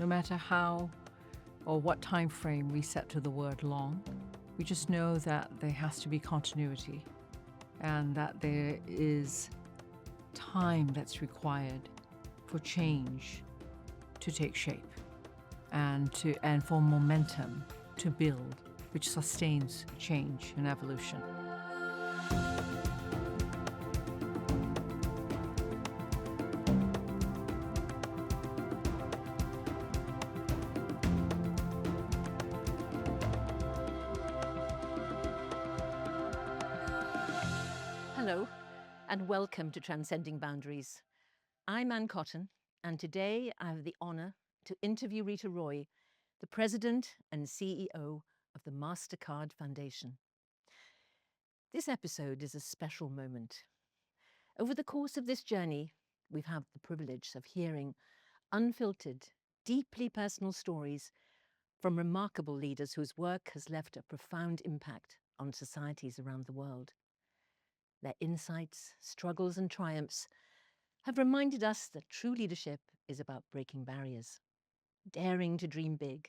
no matter how or what time frame we set to the word long. We just know that there has to be continuity and that there is time that's required for change to take shape and for momentum to build, which sustains change and evolution. Hello, and welcome to Transcending Boundaries. I'm Anne Cotton, and today I have the honour to interview Reeta Roy, the President and CEO of the Mastercard Foundation. This episode is a special moment. Over the course of this journey, we've had the privilege of hearing unfiltered, deeply personal stories from remarkable leaders whose work has left a profound impact on societies around the world. Their insights, struggles and triumphs have reminded us that true leadership is about breaking barriers, daring to dream big,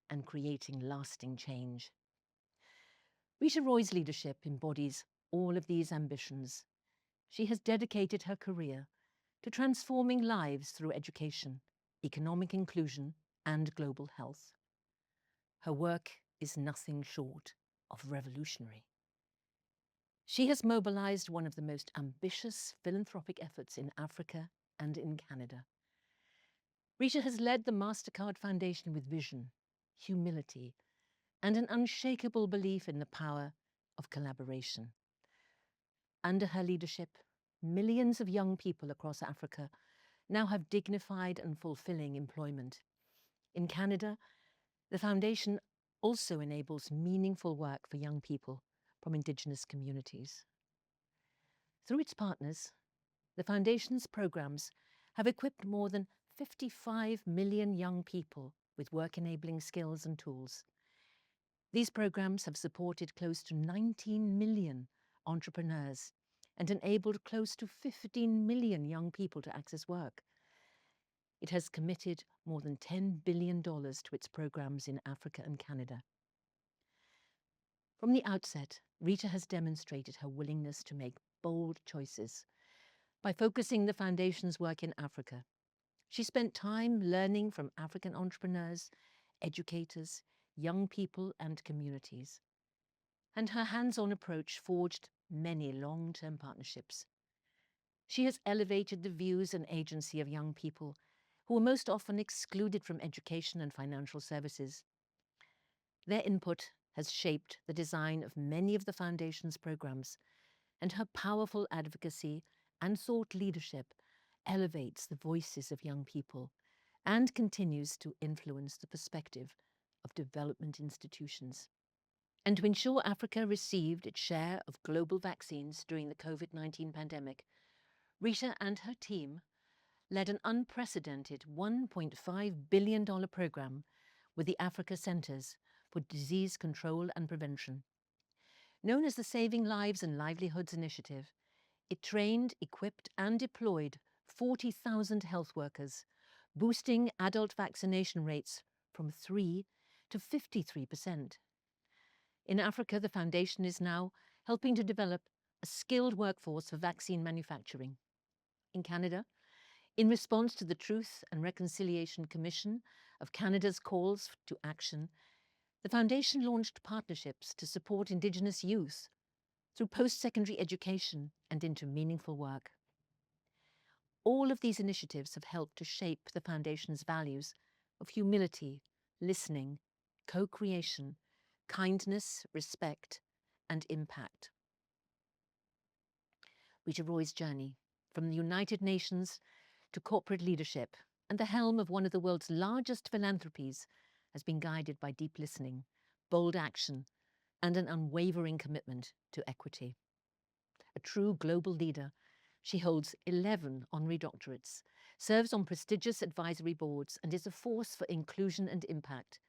and creating lasting change. Reeta Roy's leadership embodies all of these ambitions. She has dedicated her career to transforming lives through education, economic inclusion, and global health. Her work is nothing short of revolutionary. She has mobilized one of the most ambitious philanthropic efforts in Africa and in Canada. Reeta has led the Mastercard Foundation with vision, humility, and an unshakable belief in the power of collaboration. Under her leadership, millions of young people across Africa now have dignified and fulfilling employment. In Canada, the foundation also enables meaningful work for young people from Indigenous communities. Through its partners, the Foundation's programs have equipped more than 55 million young people with work-enabling skills and tools. These programs have supported close to 19 million entrepreneurs and enabled close to 15 million young people to access work. It has committed more than $10 billion to its programs in Africa and Canada. From the outset, Reeta has demonstrated her willingness to make bold choices. By focusing the Foundation's work in Africa, she spent time learning from African entrepreneurs, educators, young people and communities. And her hands-on approach forged many long-term partnerships. She has elevated the views and agency of young people who are most often excluded from education and financial services. Their input has shaped the design of many of the Foundation's programs, and her powerful advocacy and thought leadership elevates the voices of young people and continues to influence the perspective of development institutions. And to ensure Africa received its share of global vaccines during the COVID-19 pandemic, Reeta and her team led an unprecedented $1.5 billion program with the Africa Centers for Disease Control and Prevention. Known as the Saving Lives and Livelihoods initiative, it trained, equipped and deployed 40,000 health workers, boosting adult vaccination rates from 3 to 53%. In Africa, the Foundation is now helping to develop a skilled workforce for vaccine manufacturing. In Canada, in response to the Truth and Reconciliation Commission of Canada's calls to action, the Foundation launched partnerships to support Indigenous youth through post-secondary education and into meaningful work. All of these initiatives have helped to shape the Foundation's values of humility, listening, co-creation, kindness, respect, and impact. Reeta Roy's journey from the United Nations to corporate leadership and the helm of one of the world's largest philanthropies has been guided by deep listening, bold action, and an unwavering commitment to equity. A true global leader, she holds 11 honorary doctorates, serves on prestigious advisory boards, and is a force for inclusion and impact.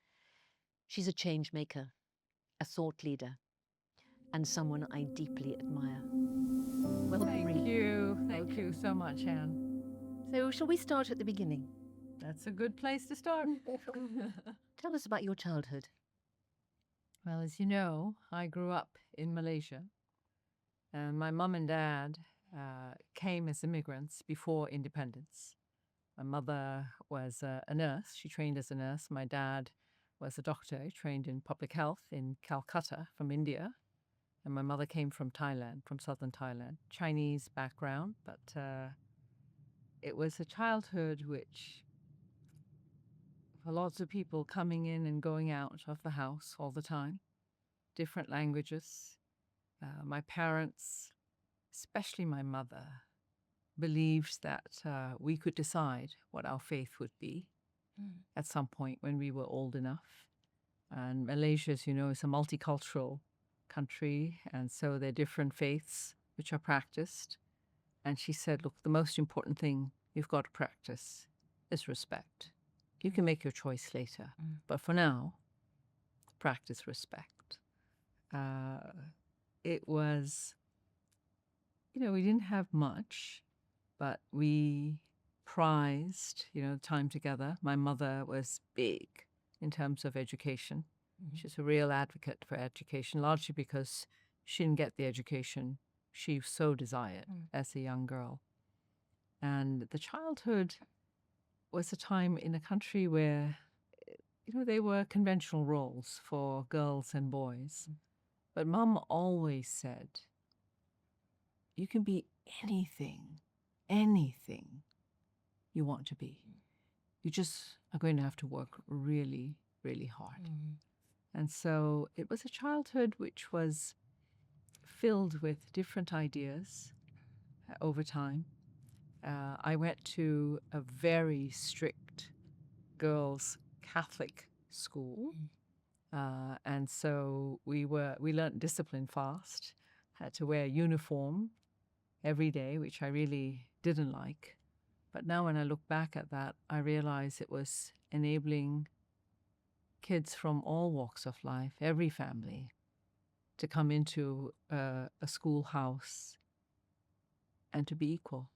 She's a change maker, a thought leader, and someone I deeply admire. Welcome, Reeta. Thank you so much, Anne. So shall we start at the beginning? That's a good place to start. Tell us about your childhood. Well, as you know, I grew up in Malaysia, and my mum and dad came as immigrants before independence. My mother was a nurse. She trained as a nurse. My dad was a doctor. He trained in public health in Calcutta from India. And my mother came from Thailand, from southern Thailand. Chinese background, but it was a childhood which, for lots of people coming in and going out of the house all the time, different languages. My parents, especially my mother, believed that we could decide what our faith would be at some point when we were old enough. And Malaysia, as you know, is a multicultural country, and so there are different faiths which are practiced. And she said, look, the most important thing you've got to practice is respect. You can make your choice later, but for now, practice respect. It was, we didn't have much, but we prized, time together. My mother was big in terms of education. She's a real advocate for education, largely because she didn't get the education she so desired as a young girl. And the childhood was a time in a country where, there were conventional roles for girls and boys. But Mum always said, you can be anything you want to be. You just are going to have to work really, really hard. And so it was a childhood which was filled with different ideas over time. I went to a very strict girls' Catholic school. And so we learned discipline fast, had to wear a uniform every day, which I really didn't like. But now when I look back at that, I realize it was enabling kids from all walks of life, every family, to come into a schoolhouse and to be equal,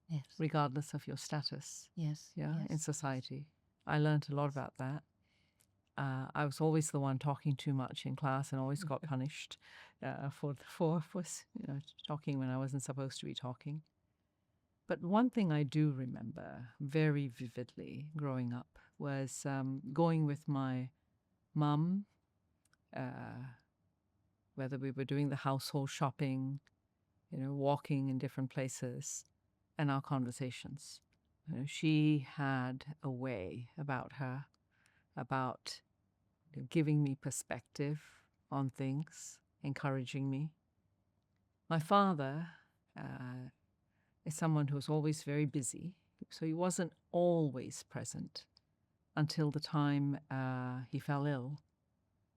Yes. regardless of your status. Yes. In society. I learned a lot about that. I was always the one talking too much in class and always got punished for talking when I wasn't supposed to be talking. But one thing I do remember very vividly growing up was going with my mum, whether we were doing the household shopping, walking in different places, and our conversations. She had a way about her, about giving me perspective on things, encouraging me. My father is someone who was always very busy, so he wasn't always present until the time he fell ill,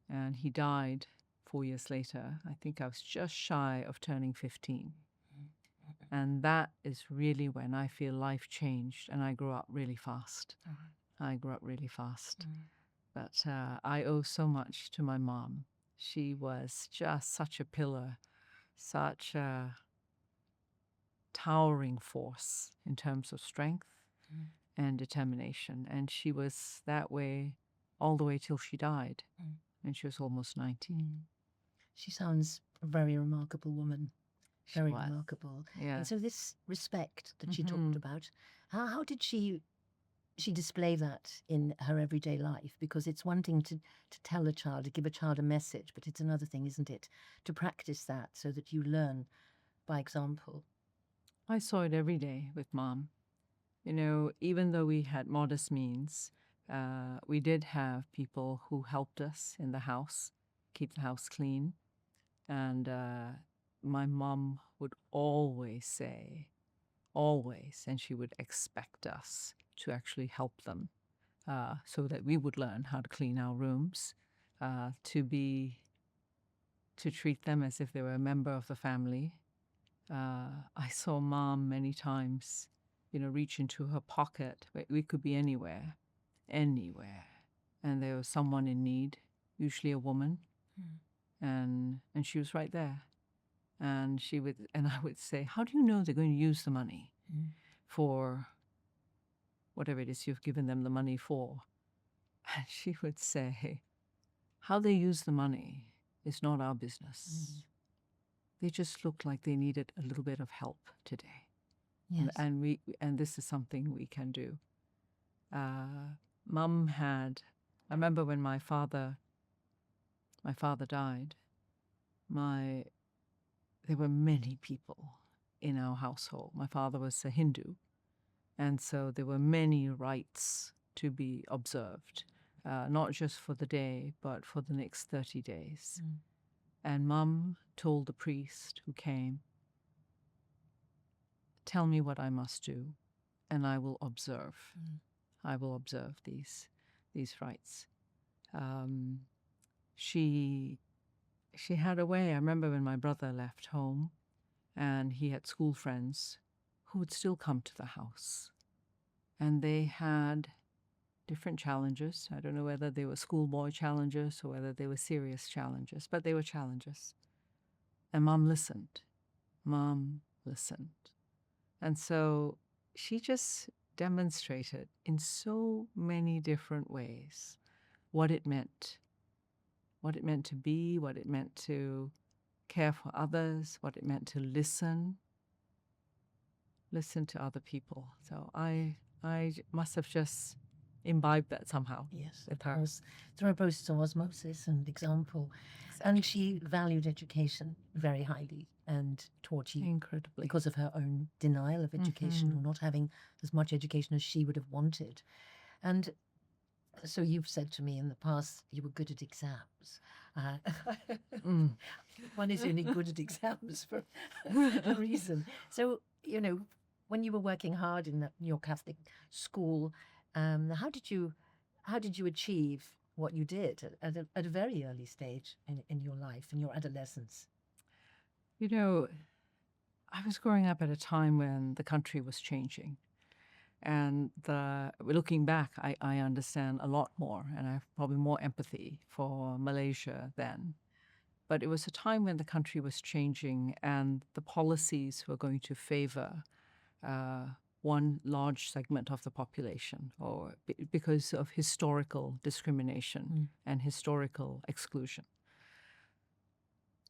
and he died 4 years later. I think I was just shy of turning 15. And that is really when I feel life changed, and I grew up really fast. But I owe so much to my mom. She was just such a pillar, such a towering force in terms of strength and determination. And she was that way all the way till she died. And she was almost 90. She sounds a very remarkable woman. Very was. remarkable. Yeah. And so this respect that she talked about, how did she display that in her everyday life? Because it's one thing to tell a child, to give a child a message, but it's another thing, isn't it, to practice that so that you learn by example. I saw it every day with Mom. Even though we had modest means, we did have people who helped us in the house, keep the house clean. And my mom would always say, and she would expect us to actually help them so that we would learn how to clean our rooms, to treat them as if they were a member of the family. I saw Mom many times, reach into her pocket. We could be anywhere, and there was someone in need, usually a woman, and she was right there. And I would say, how do you know they're going to use the money for whatever it is you've given them the money for. And she would say, how they use the money is not our business. They just looked like they needed a little bit of help today. Yes. And this is something we can do. Mum had, I remember when my father died, there were many people in our household. My father was a Hindu, and so there were many rites to be observed, not just for the day, but for the next 30 days. And Mum told the priest who came, tell me what I must do, and I will observe. I will observe these rites. She had a way. I remember when my brother left home, and he had school friends who would still come to the house, and they had different challenges. I don't know whether they were schoolboy challenges or whether they were serious challenges, but they were challenges. And Mum listened. And so she just demonstrated in so many different ways what it meant to be, what it meant to care for others, what it meant to listen to other people. So I must have just imbibed that somehow. Yes, with of her. course. Through a process of osmosis and example. Exactly. And she valued education very highly and taught you Incredibly. because of her own denial of education or not having as much education as she would have wanted. And so you've said to me in the past you were good at exams. One is only good at exams for a reason. So, when you were working hard in your Catholic school, how did you achieve what you did at a very early stage in your life, in your adolescence? I was growing up at a time when the country was changing. And looking back, I understand a lot more, and I have probably more empathy for Malaysia then. But it was a time when the country was changing, and the policies were going to favor one large segment of the population, or because of historical discrimination and historical exclusion.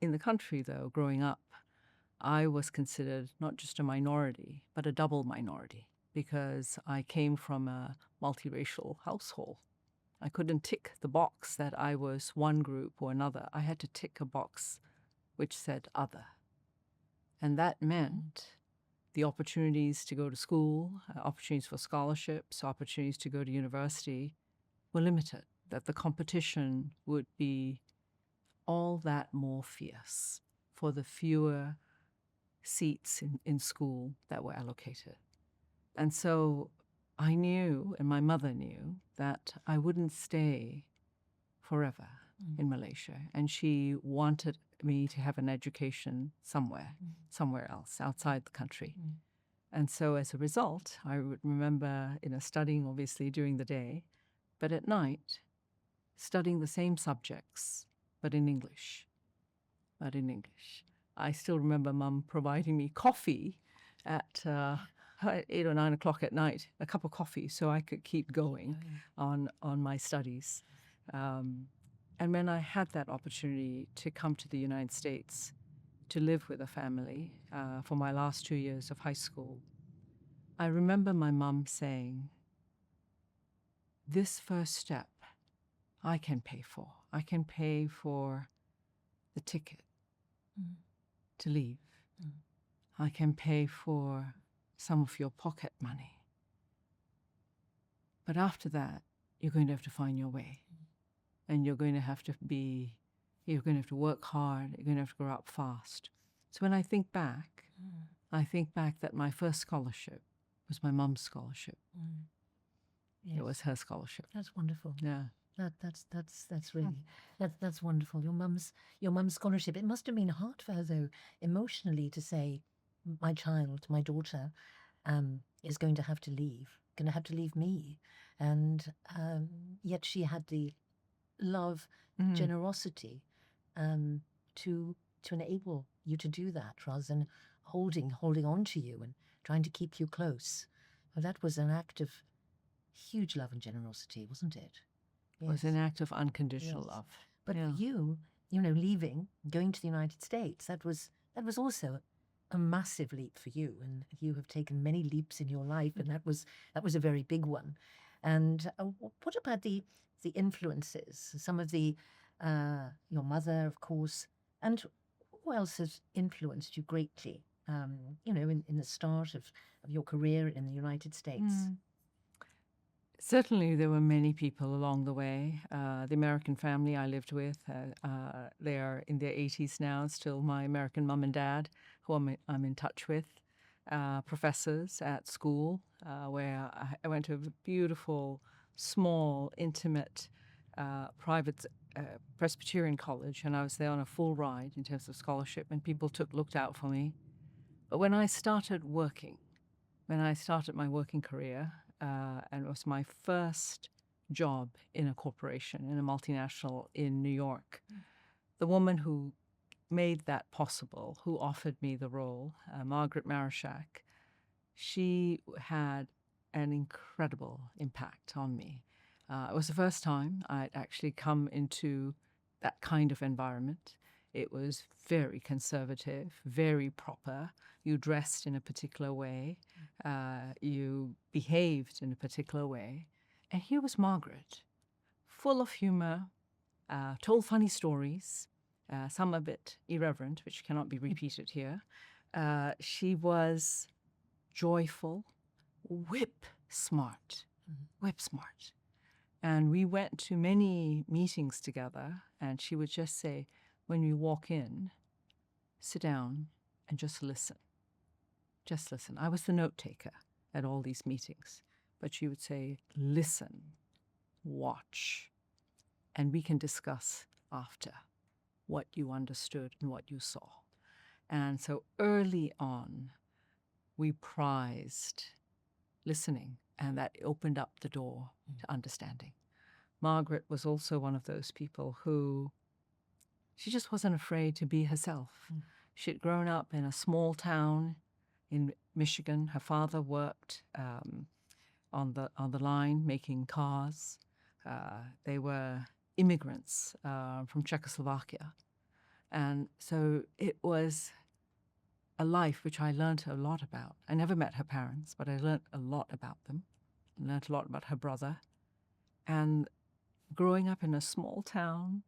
In the country, though, growing up, I was considered not just a minority, but a double minority, because I came from a multiracial household. I couldn't tick the box that I was one group or another. I had to tick a box which said other. And that meant the opportunities to go to school, opportunities for scholarships, opportunities to go to university were limited, that the competition would be all that more fierce for the fewer seats in school that were allocated. And so I knew, and my mother knew, that I wouldn't stay forever in Malaysia. And she wanted me to have an education somewhere else, outside the country. And so as a result, I would remember, studying obviously during the day, but at night, studying the same subjects, but in English. I still remember Mum providing me coffee at 8 or 9 o'clock at night, a cup of coffee, so I could keep going on my studies. And when I had that opportunity to come to the United States to live with a family for my last 2 years of high school, I remember my mum saying, this first step I can pay for. I can pay for the ticket to leave. I can pay for some of your pocket money. But after that, you're going to have to find your way. And you're going to have to work hard. You're going to have to grow up fast. So when I think back that my first scholarship was my mum's scholarship. Yes. It was her scholarship. That's wonderful. Yeah. That's really that's wonderful. Your mum's scholarship. It must have been hard for her though, emotionally, to say, my child, my daughter, is going to have to leave me, and yet she had the love, generosity, to enable you to do that, rather than holding on to you and trying to keep you close. Well, that was an act of huge love and generosity, wasn't it? It was an act of unconditional Yes. love. But Yeah. for you, leaving, going to the United States, that was also a massive leap for you, and you have taken many leaps in your life, and that was a very big one. And what about the influences? Some of the your mother, of course, and who else has influenced you greatly? In the start of your career in the United States. Certainly, there were many people along the way. The American family I lived with, they are in their 80s now, still my American mum and dad, who I'm in touch with. Professors at school, where I went to a beautiful, small, intimate, private Presbyterian college, and I was there on a full ride in terms of scholarship, and people looked out for me. But when I started my working career, and it was my first job in a corporation, in a multinational in New York. The woman who made that possible, who offered me the role, Margaret Marashak, she had an incredible impact on me. It was the first time I'd actually come into that kind of environment. It was very conservative, very proper. You dressed in a particular way. You behaved in a particular way. And here was Margaret, full of humor, told funny stories, some a bit irreverent, which cannot be repeated here. She was joyful, whip smart. And we went to many meetings together, and she would just say, when you walk in, sit down and just listen. Just listen. I was the note taker at all these meetings, but she would say, listen, watch, and we can discuss after what you understood and what you saw. And so early on, we prized listening, and that opened up the door to understanding. Margaret was also one of those people who, she just wasn't afraid to be herself. She had grown up in a small town in Michigan. Her father worked on the line making cars. They were immigrants from Czechoslovakia. And so it was a life which I learned a lot about. I never met her parents, but I learned a lot about them. I learned a lot about her brother. And growing up in a small town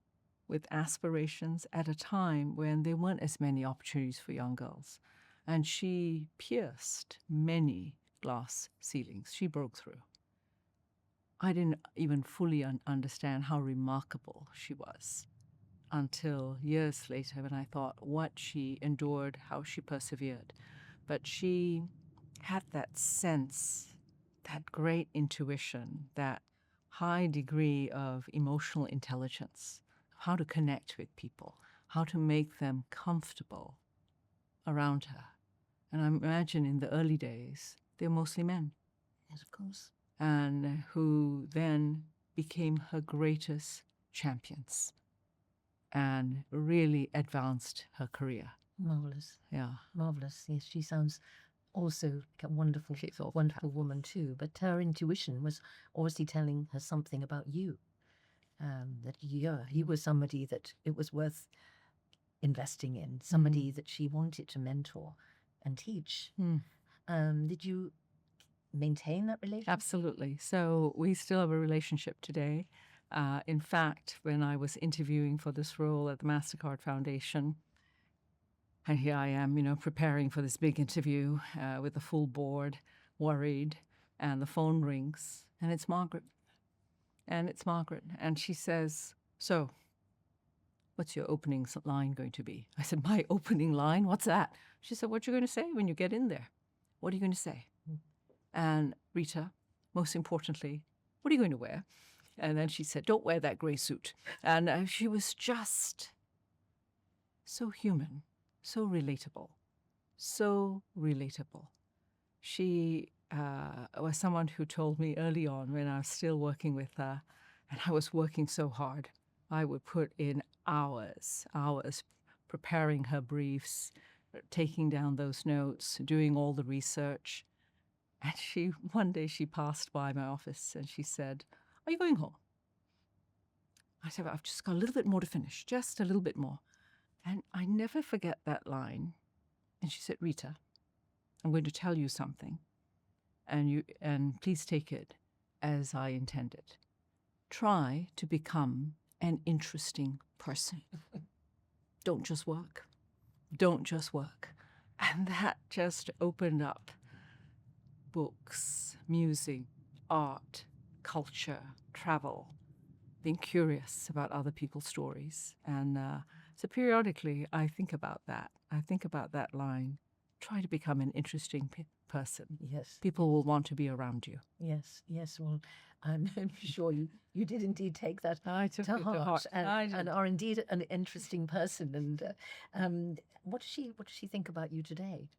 with aspirations at a time when there weren't as many opportunities for young girls. And she pierced many glass ceilings. She broke through. I didn't even fully understand how remarkable she was until years later when I thought what she endured, how she persevered. But she had that sense, that great intuition, that high degree of emotional intelligence, how to connect with people, how to make them comfortable around her. And I imagine in the early days, they were mostly men. Yes, of course. And who then became her greatest champions and really advanced her career. Marvelous. Yeah. Marvelous. Yes, she sounds also like a wonderful, wonderful woman too. But her intuition was obviously telling her something about you. That you were somebody that it was worth investing in, somebody that she wanted to mentor and teach. Did you maintain that relationship? Absolutely. So we still have a relationship today. In fact, when I was interviewing for this role at the Mastercard Foundation, and here I am, preparing for this big interview with the full board, worried, and the phone rings, and it's Margaret. And she says, so, what's your opening line going to be? I said, my opening line? What's that? She said, what are you going to say when you get in there? What are you going to say? And Reeta, most importantly, what are you going to wear? And then she said, don't wear that gray suit. And she was just so human, so relatable, so relatable. She was someone who told me early on when I was still working with her, and I was working so hard. I would put in hours preparing her briefs, taking down those notes, doing all the research. And one day she passed by my office and she said, "Are you going home?" I said, "I've just got a little bit more to finish, just a little bit more." And I never forget that line. And she said, "Reeta, I'm going to tell you something, and please take it as I intend it. Try to become an interesting person. Don't just work. Don't just work." And that just opened up books, music, art, culture, travel, being curious about other people's stories. And so periodically I think about that. I think about that line. Try to become an interesting person. Yes. People will want to be around you. Yes, yes. Well, I'm sure you did indeed take that I took to it to heart, heart. I did. and are indeed an interesting person. And what does she think about you today?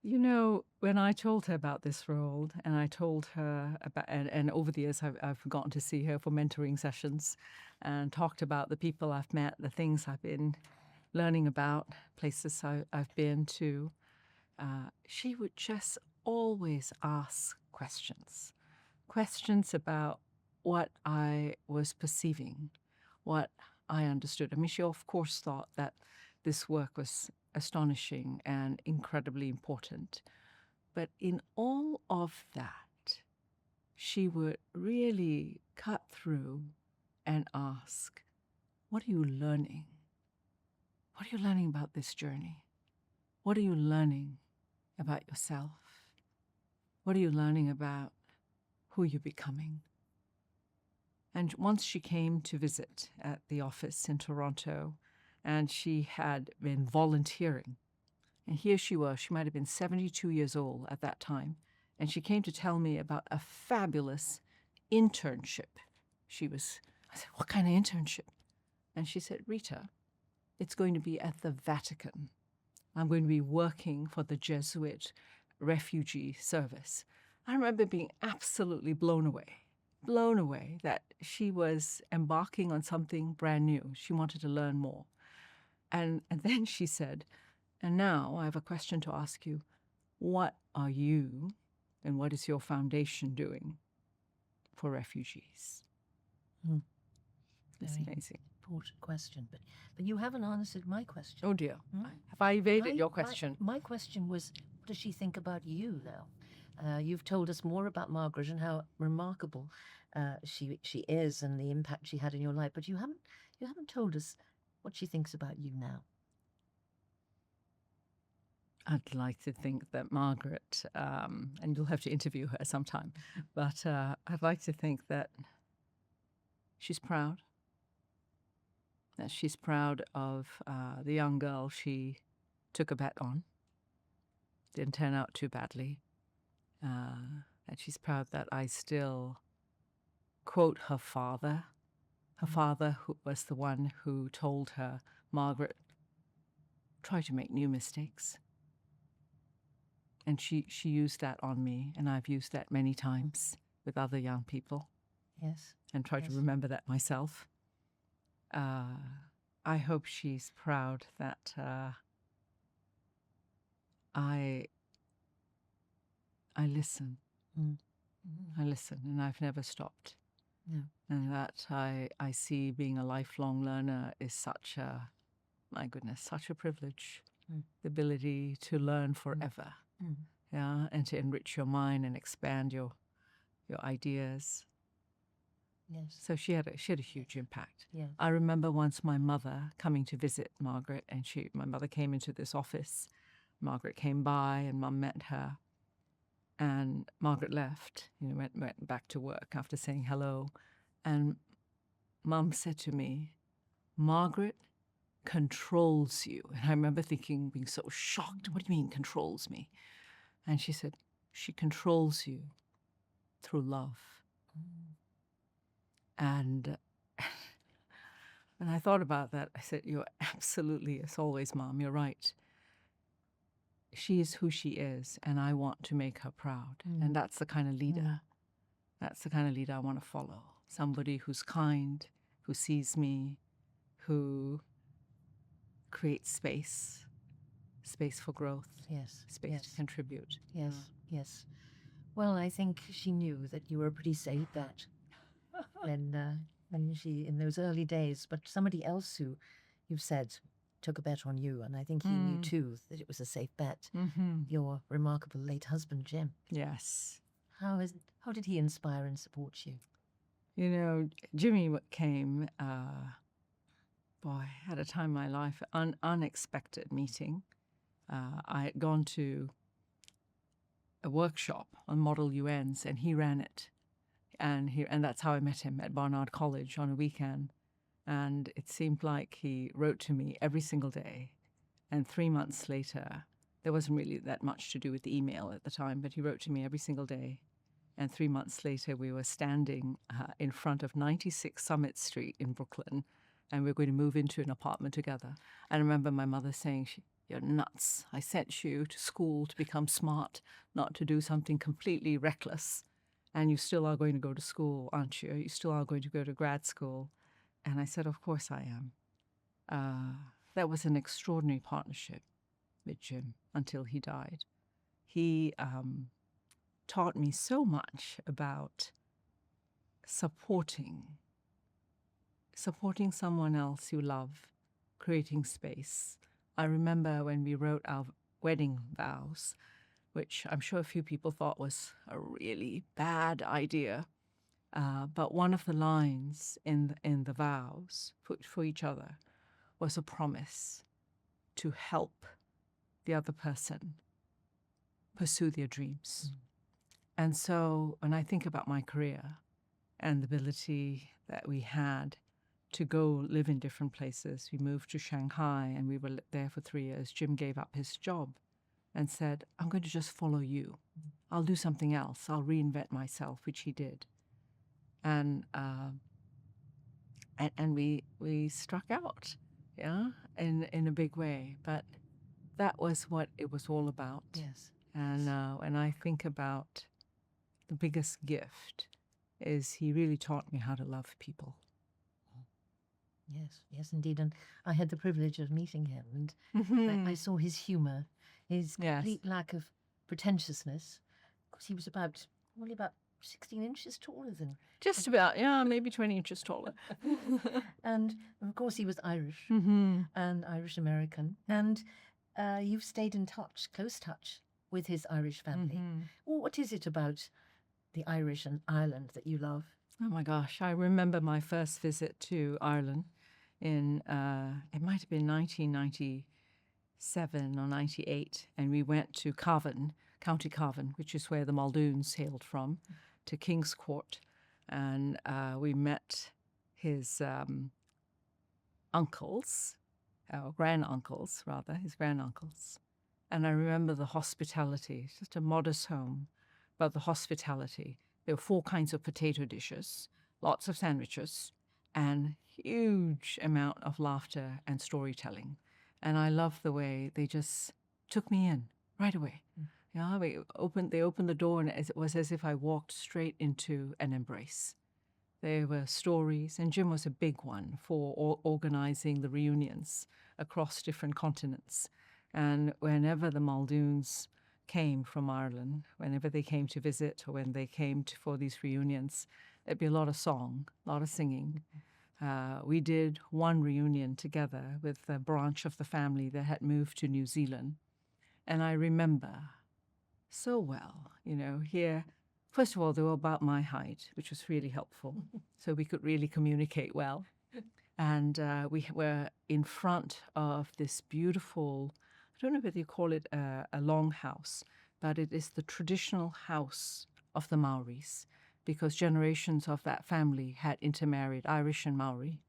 You know, when I told her about this role, and I told her about, and over the years I've gotten to see her for mentoring sessions and talked about the people I've met, the things I've been learning about, places I've been to, she would just always ask questions about what I was perceiving, what I understood. I mean, she of course thought that this work was astonishing and incredibly important. But in all of that, she would really cut through and ask, "What are you learning? What are you learning about this journey? What are you learning about yourself? What are you learning about who you're becoming?" And once she came to visit at the office in Toronto, and she had been volunteering. And here she was, she might have been 72 years old at that time. And she came to tell me about a fabulous internship. I said, "What kind of internship?" And she said, "Reeta, it's going to be at the Vatican. I'm going to be working for the Jesuit refugee service." I remember being absolutely blown away that she was embarking on something brand new. She wanted to learn more. And then she said, "And now I have a question to ask you. What are you and what is your foundation doing for refugees?" It's Very amazing. important question, but you haven't answered my question. Oh dear. Hmm? Have I evaded your question? My question was, what does she think about you now? You've told us more about Margaret and how remarkable she is and the impact she had in your life, but you haven't told us what she thinks about you now. I'd like to think that Margaret, and you'll have to interview her sometime, but I'd like to think that she's proud. That she's proud of the young girl she took a bet on. Didn't turn out too badly. And she's proud that I still quote her father. Her father who was the one who told her, "Margaret, try to make new mistakes." And she used that on me, and I've used that many times with other young people. Yes. And try to remember that myself. I hope she's proud that I listen. I listen, and I've never stopped. Yeah. And that I see being a lifelong learner is such a, my goodness, such a privilege. The ability to learn forever. Yeah, and to enrich your mind and expand your ideas. Yes. So she had a huge impact. Yeah. I remember once my mother coming to visit Margaret, and my mother came into this office. Margaret came by, and Mum met her. And Margaret left, went back to work after saying hello. And Mum said to me, "Margaret controls you." And I remember being so shocked. "What do you mean controls me?" And she said, "She controls you through love." And when I thought about that, I said, "You're absolutely, as always, Mom, you're right. She is who she is, and I want to make her proud." And that's the kind of leader. That's the kind of leader I want to follow. Somebody who's kind, who sees me, who creates space for growth. Yes. Space to contribute. Yes. Yes. Well, I think she knew that you were a pretty safe bet when she, in those early days, but somebody else who you've said took a bet on you, and I think he knew too that it was a safe bet. Your remarkable late husband, Jim. Yes. How did he inspire and support you? You know, Jimmy came, at a time in my life, unexpected meeting. I had gone to a workshop on Model UNs, and he ran it. And that's how I met him at Barnard College on a weekend. And it seemed like he wrote to me every single day. And 3 months later, there wasn't really that much to do with the email at the time, but he wrote to me every single day. And 3 months later, we were standing in front of 96 Summit Street in Brooklyn, and we were going to move into an apartment together. I remember my mother saying, "You're nuts. I sent you to school to become smart, not to do something completely reckless. And you still are going to go to school, aren't you? You still are going to go to grad school." And I said, "Of course I am." That was an extraordinary partnership with Jim until he died. He taught me so much about supporting someone else you love, creating space. I remember when we wrote our wedding vows, which I'm sure a few people thought was a really bad idea. But one of the lines in the vows for each other was a promise to help the other person pursue their dreams. And so when I think about my career and the ability that we had to go live in different places, we moved to Shanghai and we were there for 3 years. Jim gave up his job and said, "I'm going to just follow you. I'll do something else. I'll reinvent myself," which he did. And we struck out, in a big way. But that was what it was all about. Yes. And when I think about the biggest gift is he really taught me how to love people. Yes, indeed. And I had the privilege of meeting him, and I saw his humour, his complete lack of pretentiousness, because he was only about 16 inches taller than... Just about, maybe 20 inches taller. And, of course, he was Irish and Irish-American. And you've stayed in close touch with his Irish family. Well, what is it about the Irish and Ireland that you love? Oh, my gosh. I remember my first visit to Ireland in, it might have been 1997 or 98, and we went to Cavan, County Cavan, which is where the Muldoons hailed from, to King's Court, and we met his uncles, granduncles rather, his granduncles. And I remember the hospitality, just a modest home, but the hospitality. There were 4 kinds of potato dishes, lots of sandwiches, and huge amount of laughter and storytelling. And I loved the way they just took me in right away. They opened the door, and it was as if I walked straight into an embrace. There were stories, and Jim was a big one for organizing the reunions across different continents. And whenever the Muldoons came from Ireland, whenever they came to visit or when they came for these reunions, there'd be a lot of song, a lot of singing. We did one reunion together with a branch of the family that had moved to New Zealand. And I remember so well, here, first of all, they were about my height, which was really helpful. So we could really communicate well. And we were in front of this beautiful, I don't know whether you call it a longhouse, but it is the traditional house of the Maoris, because generations of that family had intermarried, Irish and Maori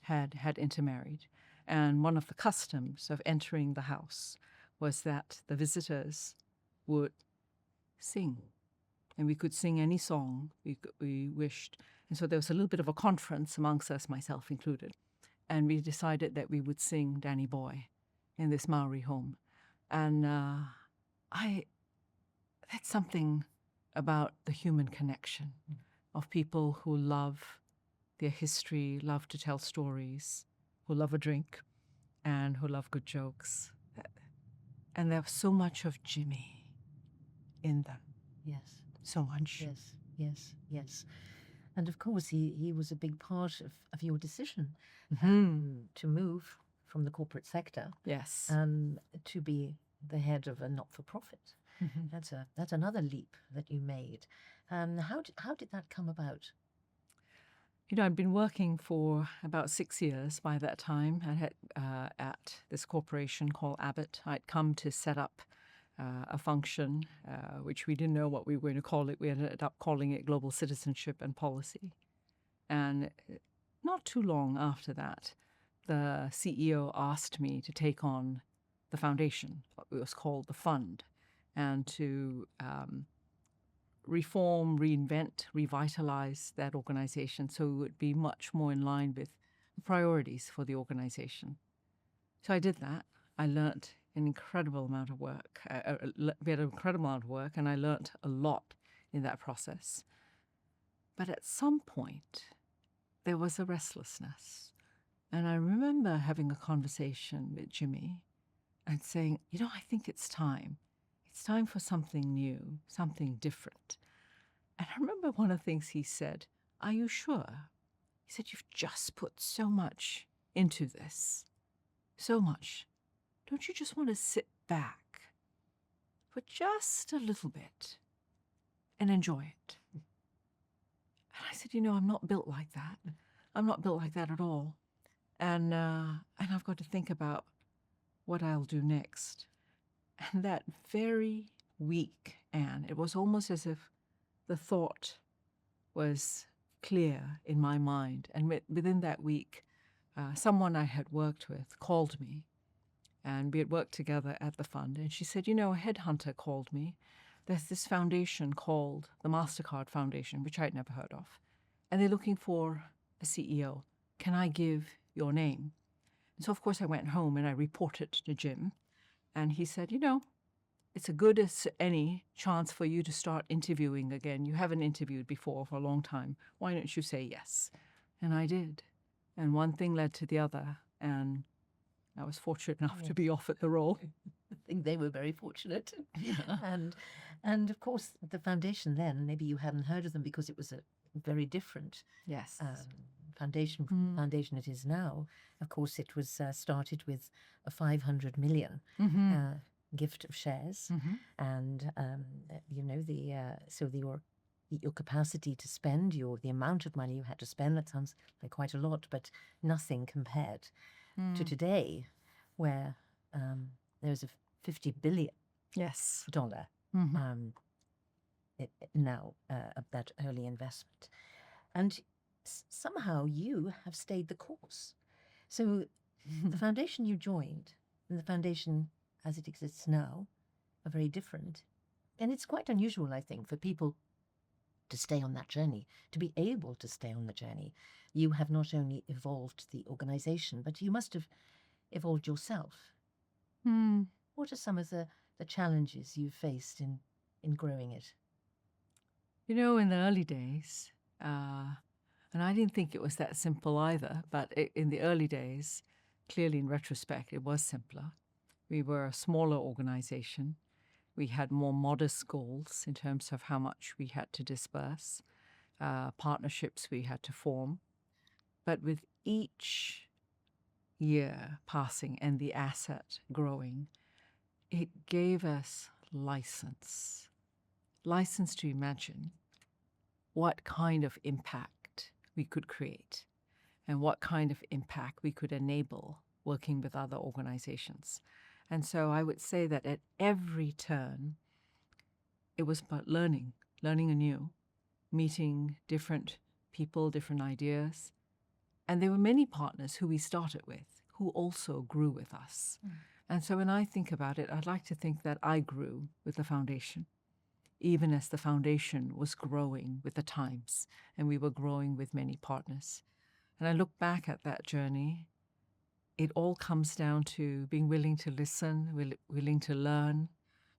had intermarried. And one of the customs of entering the house was that the visitors would sing, and we could sing any song we wished. And so there was a little bit of a conference amongst us, myself included, and we decided that we would sing Danny Boy in this Maori home. And that's something about the human connection of people who love their history, love to tell stories, who love a drink, and who love good jokes. And there's so much of Jimmy in them. Yes. so much. Yes, yes, yes. And of course, he was a big part of your decision to move from the corporate sector Yes. to be the head of a not-for-profit. That's another leap that you made. How did that come about? You know, I'd been working for about 6 years by that time at this corporation called Abbott. I'd come to set up a function, which we didn't know what we were going to call it. We ended up calling it Global Citizenship and Policy. And not too long after that, the CEO asked me to take on the foundation, what was called the fund, and to reform, reinvent, revitalize that organization so it would be much more in line with the priorities for the organization. So I did that. I learnt an incredible amount of work. We had an incredible amount of work, and I learnt a lot in that process. But at some point, there was a restlessness. And I remember having a conversation with Jimmy and saying, you know, I think it's time. It's time for something new, something different. And I remember one of the things he said, are you sure? He said, you've just put so much into this, so much. Don't you just want to sit back for just a little bit and enjoy it? And I said, you know, I'm not built like that. I'm not built like that at all. And I've got to think about what I'll do next. And that very week, Anne, it was almost as if the thought was clear in my mind. And within that week, someone I had worked with called me, and we had worked together at the fund. And she said, you know, a headhunter called me. There's this foundation called the Mastercard Foundation, which I'd never heard of. And they're looking for a CEO. Can I give your name? And so, of course, I went home and I reported to Jim. And he said, you know, it's as good as any chance for you to start interviewing again. You haven't interviewed before for a long time. Why don't you say yes? And I did. And one thing led to the other. And I was fortunate enough to be offered the role. I think they were very fortunate. And of course, the foundation then, maybe you hadn't heard of them because it was a very different foundation it is now. Of course, it was started with a 500 million gift of shares, and you know your capacity to spend, the amount of money you had to spend. That sounds like quite a lot, but nothing compared to today, where there's a $50 billion now of that early investment, and somehow you have stayed the course. So the foundation you joined and the foundation as it exists now are very different. And it's quite unusual, I think, for people to stay on that journey, to be able to stay on the journey. You have not only evolved the organization, but you must have evolved yourself. What are some of the challenges you've faced in growing it? You know, in the early days, and I didn't think it was that simple either, but in the early days, clearly in retrospect, it was simpler. We were a smaller organization. We had more modest goals in terms of how much we had to disperse, partnerships we had to form. But with each year passing and the asset growing, it gave us license to imagine what kind of impact we could create and what kind of impact we could enable working with other organizations. And so I would say that at every turn, it was about learning anew, meeting different people, different ideas. And there were many partners who we started with who also grew with us. And so when I think about it, I'd like to think that I grew with the foundation, even as the foundation was growing with the times, and we were growing with many partners. And I look back at that journey, it all comes down to being willing to listen, willing to learn,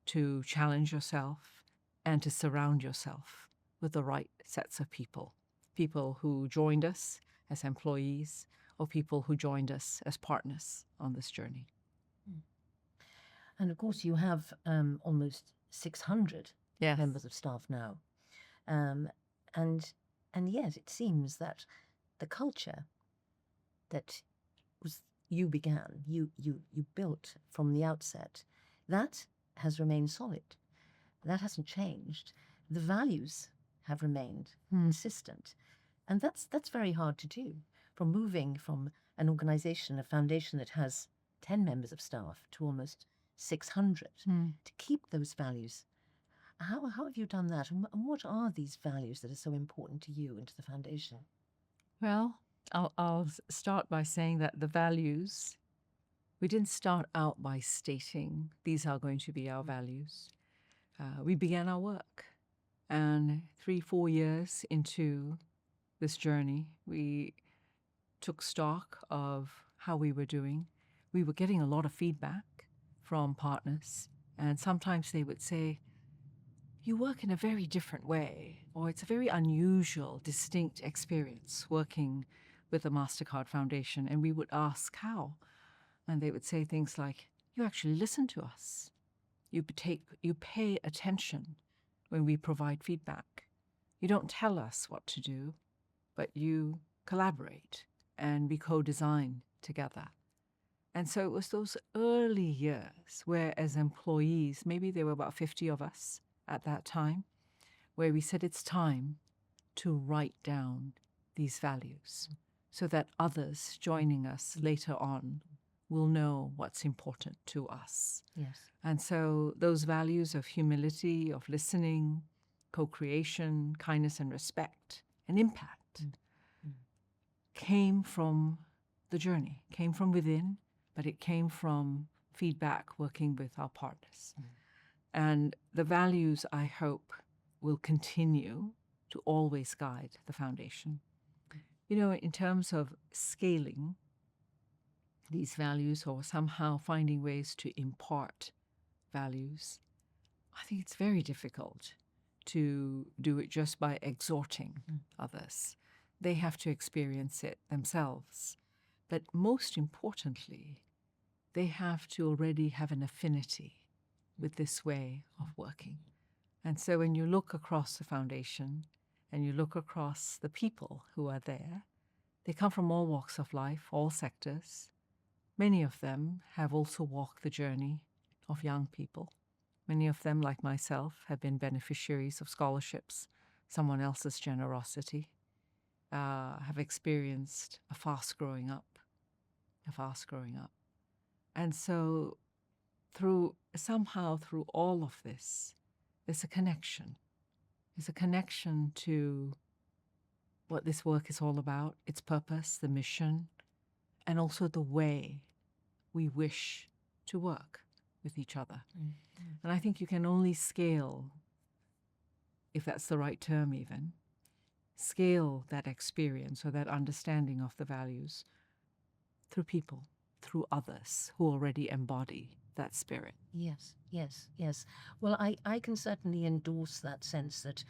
to challenge yourself, and to surround yourself with the right sets of people who joined us as employees or people who joined us as partners on this journey. And of course, you have almost 600 members of staff now. and yet it seems that the culture that you began, you built from the outset, that has remained solid. That hasn't changed. The values have remained consistent, and that's very hard to do. From moving from an organization, a foundation that has 10 members of staff to almost 600, to keep those values. How have you done that, and what are these values that are so important to you and to the foundation? Well, I'll start by saying that the values, we didn't start out by stating these are going to be our values. We began our work, and 3-4 years into this journey, we took stock of how we were doing. We were getting a lot of feedback from partners, and sometimes they would say, you work in a very different way, or it's a very unusual, distinct experience working with the Mastercard Foundation. And we would ask how, and they would say things like, you actually listen to us. You pay attention when we provide feedback. You don't tell us what to do, but you collaborate and we co-design together. And so it was those early years where, as employees, maybe there were about 50 of us at that time, where we said it's time to write down these values so that others joining us later on will know what's important to us. Yes. And so those values of humility, of listening, co-creation, kindness and respect, and impact came from the journey, came from within, but it came from feedback working with our partners. And the values, I hope, will continue to always guide the foundation. You know, in terms of scaling these values or somehow finding ways to impart values, I think it's very difficult to do it just by exhorting others. They have to experience it themselves. But most importantly, they have to already have an affinity with this way of working. And so when you look across the foundation and you look across the people who are there, they come from all walks of life, all sectors. Many of them have also walked the journey of young people. Many of them, like myself, have been beneficiaries of scholarships, someone else's generosity, have experienced a fast growing up. And so through all of this, there's a connection. There's a connection to what this work is all about, its purpose, the mission, and also the way we wish to work with each other. And I think you can only scale, if that's the right term even, scale that experience or that understanding of the values through people, through others who already embody that spirit. Yes. Well, I can certainly endorse that sense that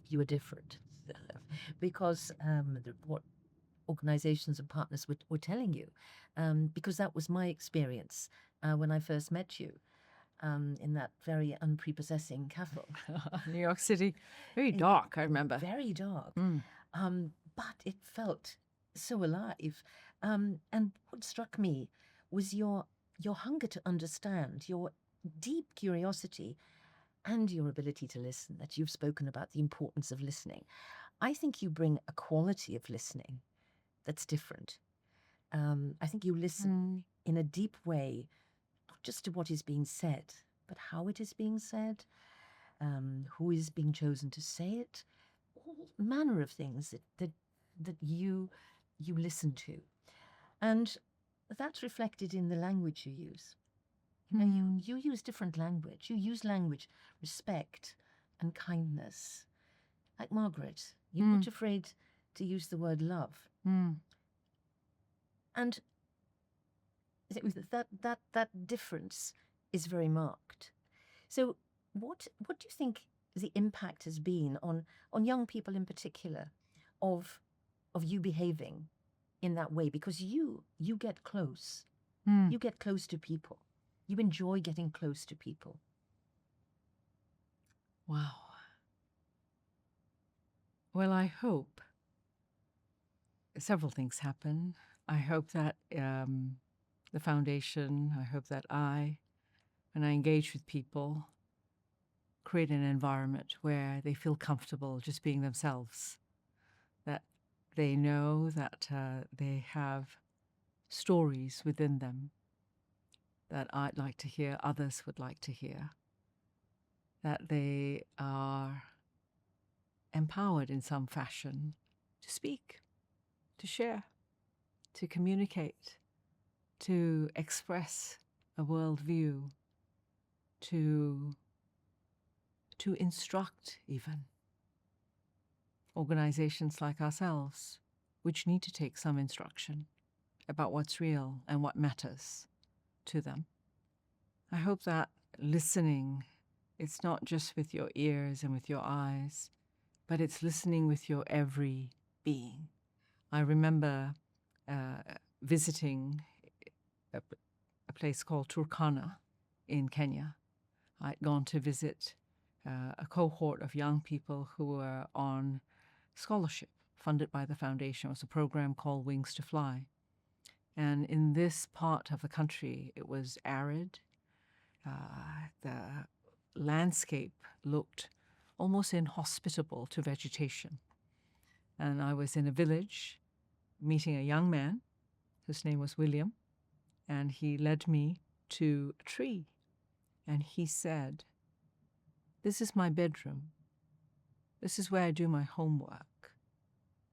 you are different because what organizations and partners were telling you, because that was my experience when I first met you in that very unprepossessing cafe. New York City, very dark, I remember. Very dark, but it felt so alive. And what struck me was your hunger to understand, your deep curiosity, and your ability to listen, that you've spoken about the importance of listening. I think you bring a quality of listening that's different. I think you listen in a deep way, not just to what is being said, but how it is being said, who is being chosen to say it, all manner of things that you listen to. And that's reflected in the language you use. You know, you use different language. You use language, respect and kindness. Like Margaret, you're not afraid to use the word love. And that difference is very marked. So what do you think the impact has been on young people in particular of you behaving in that way? Because you get close. You get close to people. You enjoy getting close to people. Wow. Well, I hope several things happen. I hope that the foundation, I hope that when I engage with people, create an environment where they feel comfortable just being themselves, that they know that they have stories within them that I'd like to hear, others would like to hear, that they are empowered in some fashion to speak, to share, to communicate, to express a worldview, to instruct even organizations like ourselves, which need to take some instruction about what's real and what matters to them. I hope that listening, it's not just with your ears and with your eyes, but it's listening with your every being. I remember visiting a place called Turkana in Kenya. I'd gone to visit a cohort of young people who were on scholarship funded by the foundation. It was a program called Wings to Fly. And in this part of the country, it was arid. The landscape looked almost inhospitable to vegetation. And I was in a village meeting a young man whose name was William, and he led me to a tree. And he said, "This is my bedroom. This is where I do my homework.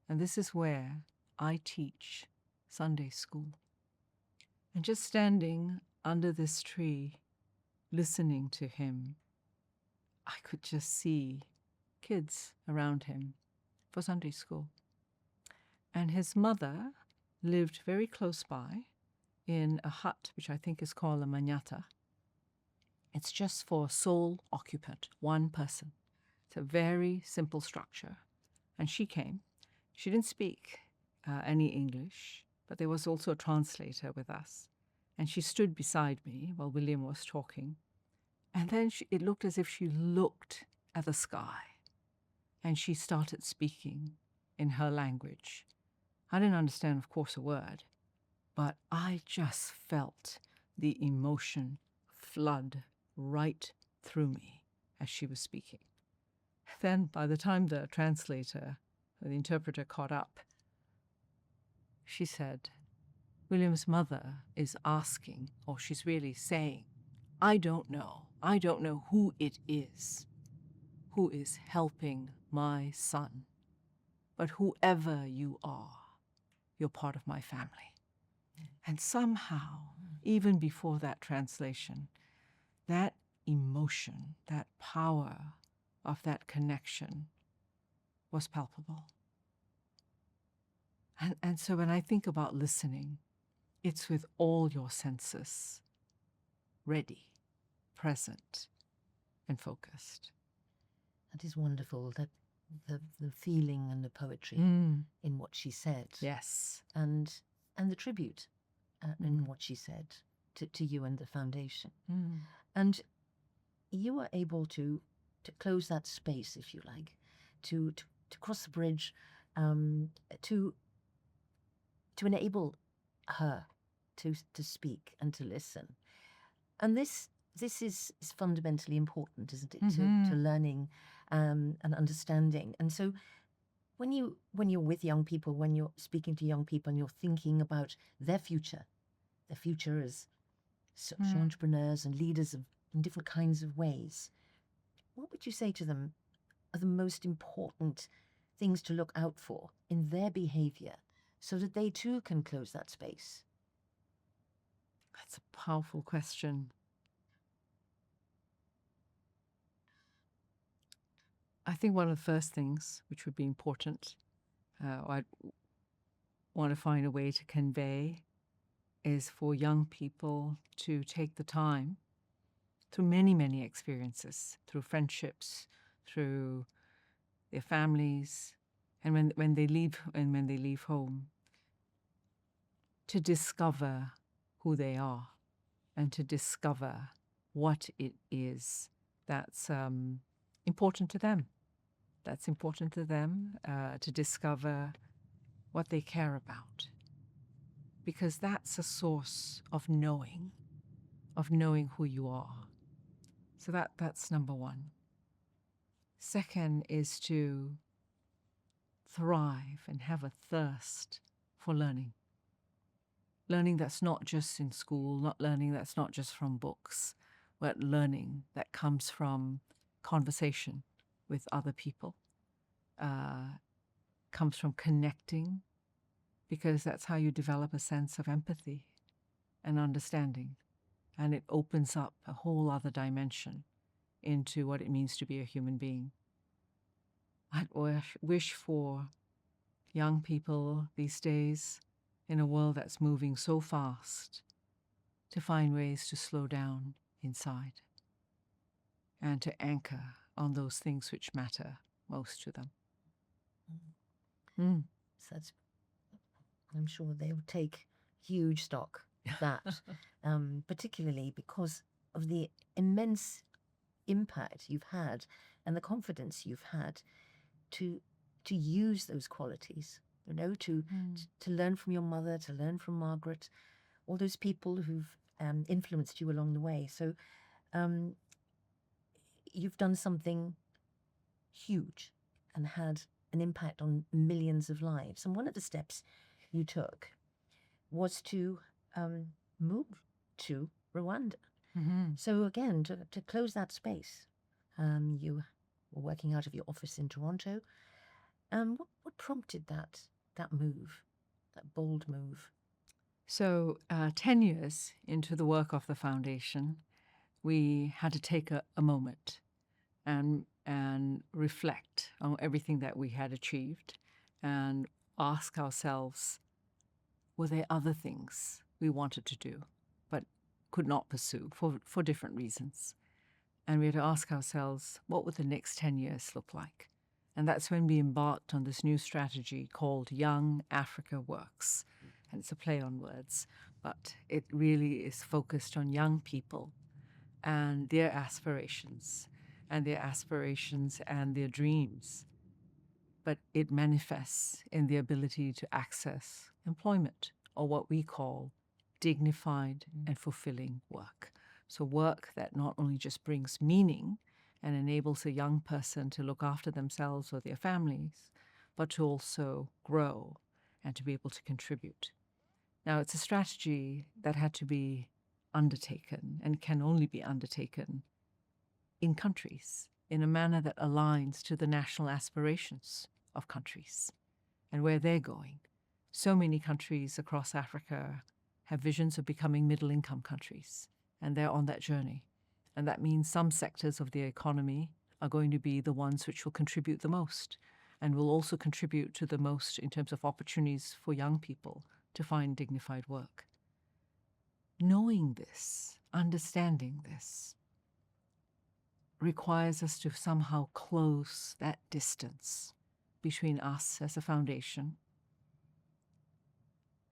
And this is where I teach Sunday school." And just standing under this tree, listening to him, I could just see kids around him for Sunday school. And his mother lived very close by in a hut, which I think is called a manyata. It's just for sole occupant, one person. It's a very simple structure. And she came. She didn't speak any English, but there was also a translator with us. And she stood beside me while William was talking. And then it looked as if she looked at the sky. And she started speaking in her language. I didn't understand, of course, a word, but I just felt the emotion flood right through me as she was speaking. Then, by the time the translator, the interpreter caught up, she said, "William's mother is asking," or she's really saying, I don't know who it is who is helping my son, but whoever you are, you're part of my family." And somehow, even before that translation, that emotion, that power of that connection was palpable. And so when I think about listening, it's with all your senses ready, present, and focused. That is wonderful, that the feeling and the poetry in what she said. Yes. And the tribute in what she said to you and the foundation. And you were able to close that space, if you like, to cross the bridge, to enable her to speak and to listen. And this is fundamentally important, isn't it, to learning and understanding. And so when you're with young people, when you're speaking to young people and you're thinking about their future as entrepreneurs and leaders in different kinds of ways, what would you say to them are the most important things to look out for in their behavior so that they too can close that space? That's a powerful question. I think one of the first things which would be important, I'd want to find a way to convey, is for young people to take the time through many, many experiences, through friendships, through their families, and when they leave home, to discover who they are and to discover what it is that's important to them. that's important to them, to discover what they care about. Because that's a source of knowing who you are. So that's number one. Second is to thrive and have a thirst for learning. Learning that's not just in school, not learning that's not just from books, but learning that comes from conversation with other people, comes from connecting, because that's how you develop a sense of empathy and understanding. And it opens up a whole other dimension into what it means to be a human being. I wish for young people these days, in a world that's moving so fast, to find ways to slow down inside and to anchor on those things which matter most to them. So that's, I'm sure they will take huge stock of that, particularly because of the immense impact you've had and the confidence you've had to use those qualities, to learn from your mother, to learn from Margaret, all those people who've influenced you along the way. So you've done something huge and had an impact on millions of lives. And one of the steps you took was to move to Rwanda. So again, to close that space, you were working out of your office in Toronto. What prompted that move, that bold move? So 10 years into the work of the foundation, we had to take a moment and reflect on everything that we had achieved and ask ourselves, were there other things we wanted to do but could not pursue for different reasons? And we had to ask ourselves, what would the next 10 years look like? And that's when we embarked on this new strategy called Young Africa Works. And it's a play on words, but it really is focused on young people and their aspirations and their dreams. But it manifests in the ability to access employment, or what we call dignified and fulfilling work. So work that not only just brings meaning and enables a young person to look after themselves or their families, but to also grow and to be able to contribute. Now, it's a strategy that had to be undertaken and can only be undertaken in countries in a manner that aligns to the national aspirations of countries and where they're going. So many countries across Africa have visions of becoming middle-income countries, and they're on that journey. And that means some sectors of the economy are going to be the ones which will contribute the most and will also contribute to the most in terms of opportunities for young people to find dignified work. Knowing this, understanding this, requires us to somehow close that distance between us as a foundation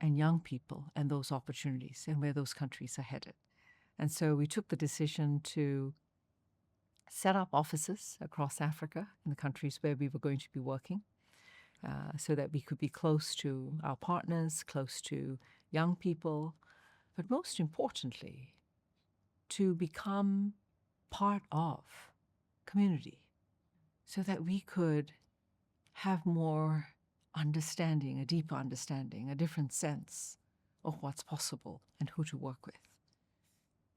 and young people and those opportunities and where those countries are headed. And so we took the decision to set up offices across Africa in the countries where we were going to be working, so that we could be close to our partners, close to young people, but most importantly, to become part of community so that we could have more understanding, a deeper understanding, a different sense of what's possible and who to work with.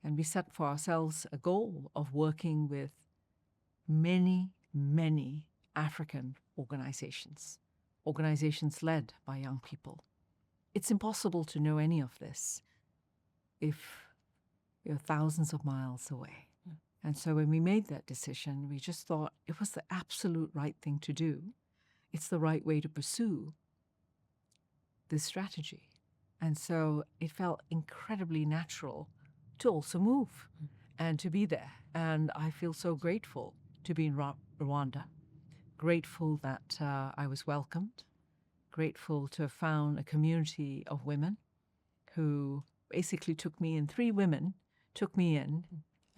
And we set for ourselves a goal of working with many, many African organizations led by young people. It's impossible to know any of this if you're thousands of miles away. And so when we made that decision, we just thought it was the absolute right thing to do. It's the right way to pursue this strategy. And so it felt incredibly natural to also move and to be there. And I feel so grateful to be in Rwanda, grateful that I was welcomed, grateful to have found a community of women who basically took me in. 3 women took me in,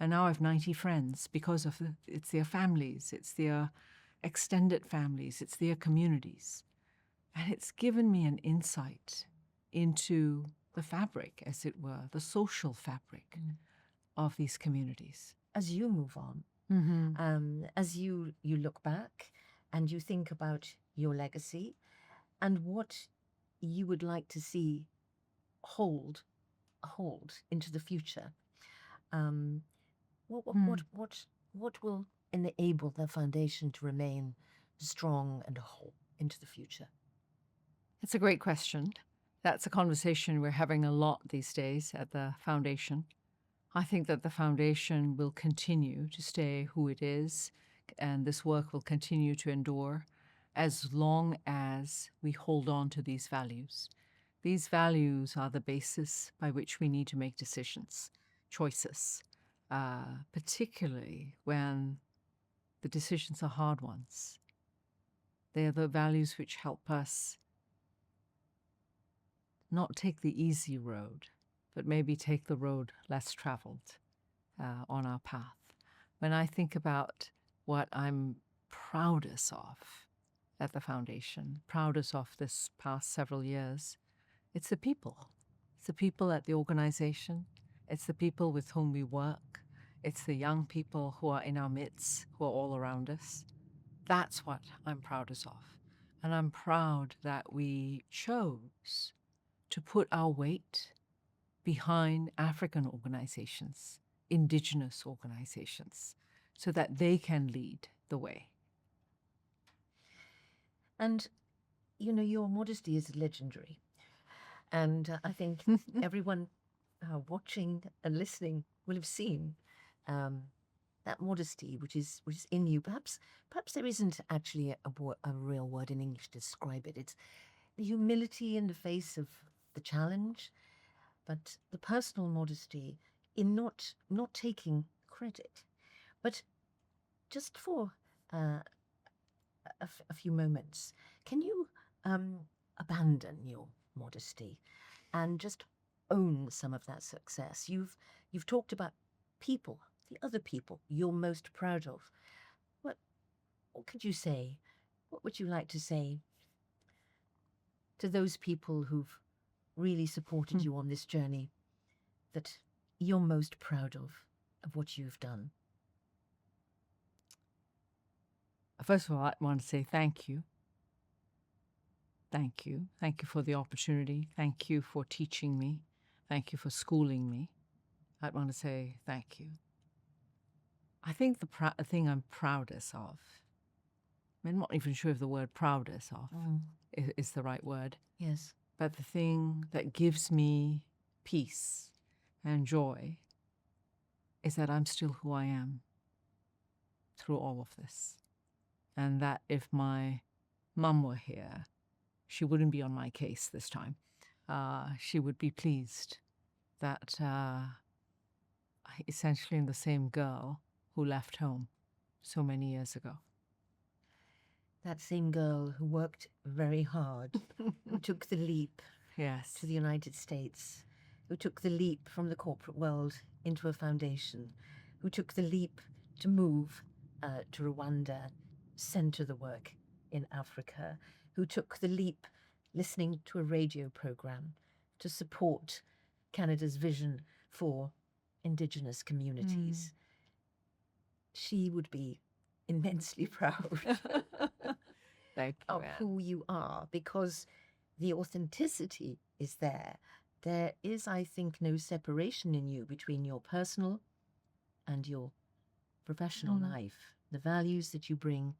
and now I have 90 friends because of it's their families, it's their extended families, it's their communities. And it's given me an insight into the fabric, as it were, the social fabric of these communities. As you move on, as you look back and you think about your legacy and what you would like to see hold into the future, what will enable the foundation to remain strong and whole into the future? It's a great question. That's a conversation we're having a lot these days at the foundation. I think that the foundation will continue to stay who it is, and this work will continue to endure as long as we hold on to these values. These values are the basis by which we need to make decisions, choices, particularly when the decisions are hard ones. They are the values which help us not take the easy road, but maybe take the road less traveled on our path. When I think about what I'm proudest of at the foundation, proudest of this past several years, it's the people. It's the people at the organization. It's the people with whom we work. It's the young people who are in our midst, who are all around us. That's what I'm proudest of. And I'm proud that we chose to put our weight behind African organizations, indigenous organizations, so that they can lead the way. And, your modesty is legendary. And I think everyone watching and listening will have seen that modesty which is in you. Perhaps there isn't actually a real word in English to describe it. It's the humility in the face of the challenge, but the personal modesty in not taking credit. But just for a few moments, can you abandon your modesty and just own some of that success? You've talked about people, the other people you're most proud of. What could you say? What would you like to say to those people who've really supported you on this journey that you're most proud of what you've done? First of all, I want to say thank you. Thank you. Thank you for the opportunity. Thank you for teaching me. Thank you for schooling me. I want to say thank you. I think the thing I'm proudest of, I'm not even sure if the word proudest of is the right word. Yes. But the thing that gives me peace and joy is that I'm still who I am through all of this. And that if my mum were here, she wouldn't be on my case this time. She would be pleased that I essentially am the same girl who left home so many years ago. That same girl who worked very hard, who took the leap to the United States, who took the leap from the corporate world into a foundation, who took the leap to move to Rwanda, center the work in Africa, who took the leap listening to a radio program to support Canada's vision for Indigenous communities. She would be immensely proud of who you are, because the authenticity is there. There is, I think, no separation in you between your personal and your professional life. The values that you bring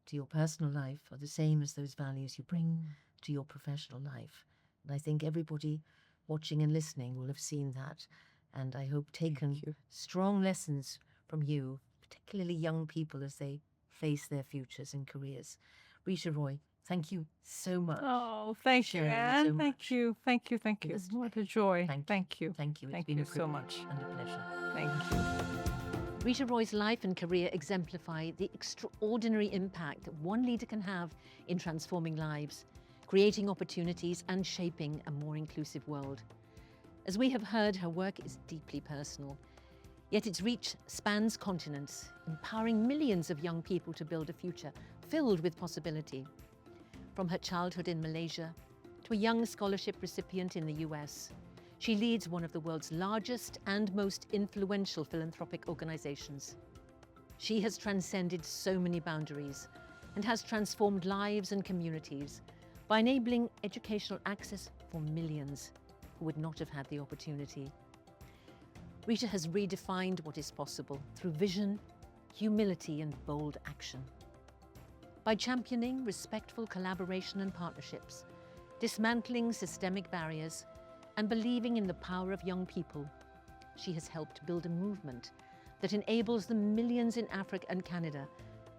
to your personal life are the same as those values you bring to your professional life. And I think everybody watching and listening will have seen that, and I hope taken strong lessons from you, particularly young people as they face their futures and careers. Reeta Roy, thank you so much. Oh, thank you, Anne. So thank you. What a joy. Thank you. Thank you. It's Thank been you a so much. and a pleasure. Thank you. Reeta Roy's life and career exemplify the extraordinary impact that one leader can have in transforming lives, creating opportunities and shaping a more inclusive world. As we have heard, her work is deeply personal, yet its reach spans continents, empowering millions of young people to build a future filled with possibility. From her childhood in Malaysia to a young scholarship recipient in the US, she leads one of the world's largest and most influential philanthropic organizations. She has transcended so many boundaries and has transformed lives and communities by enabling educational access for millions who would not have had the opportunity. Reeta has redefined what is possible through vision, humility, and bold action. By championing respectful collaboration and partnerships, dismantling systemic barriers, and believing in the power of young people, she has helped build a movement that enables the millions in Africa and Canada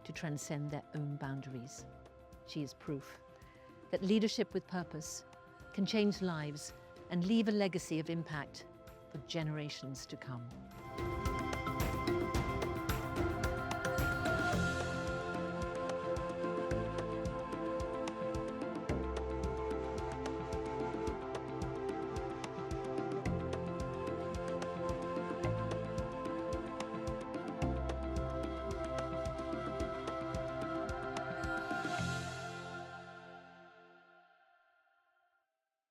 to transcend their own boundaries. She is proof that leadership with purpose can change lives and leave a legacy of impact for generations to come.